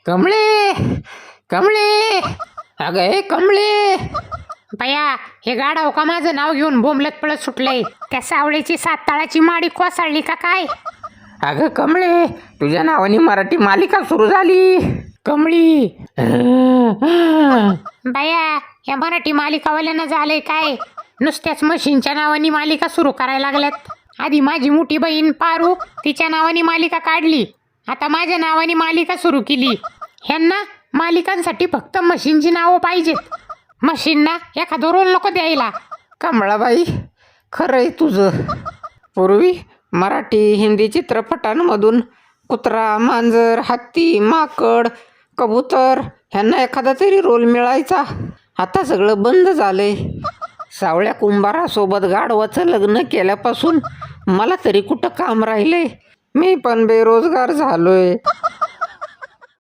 कमळे कमळे अगं ए कमळे. बया हे गाडाव का माझं नाव घेऊन बोंबलत पळत सुटलंय. त्या सावळीची 7 ताळाची माडी कोसळली का काय? अगं कमळे, तुझ्या नावाने मराठी मालिका सुरू झाली. कमळी. बया या मराठी मालिकावाल्यांना झालंय काय? नुसत्याच मशीनच्या नावाने मालिका सुरू करायला लागल्यात. आधी माझी मोठी बहीण पारू तिच्या नावाने मालिका काढली, आता माझ्या नावाने मालिका सुरू केली. ह्यांना मालिकांसाठी फक्त मशीनची नावं पाहिजेत. मशीनना एखादं रोल नको द्यायला. कमळाबाई, खरं आहे तुझं. पूर्वी मराठी हिंदी चित्रपटांमधून कुत्रा, मांजर, हत्ती, माकड, कबूतर ह्यांना एखादा तरी रोल मिळायचा. आता सगळं बंद झालंय. सावळ्या कुंभारासोबत गाढवाचं लग्न केल्यापासून मला तरी कुठं काम राहिलंय. मी पण बेरोजगार झालोय.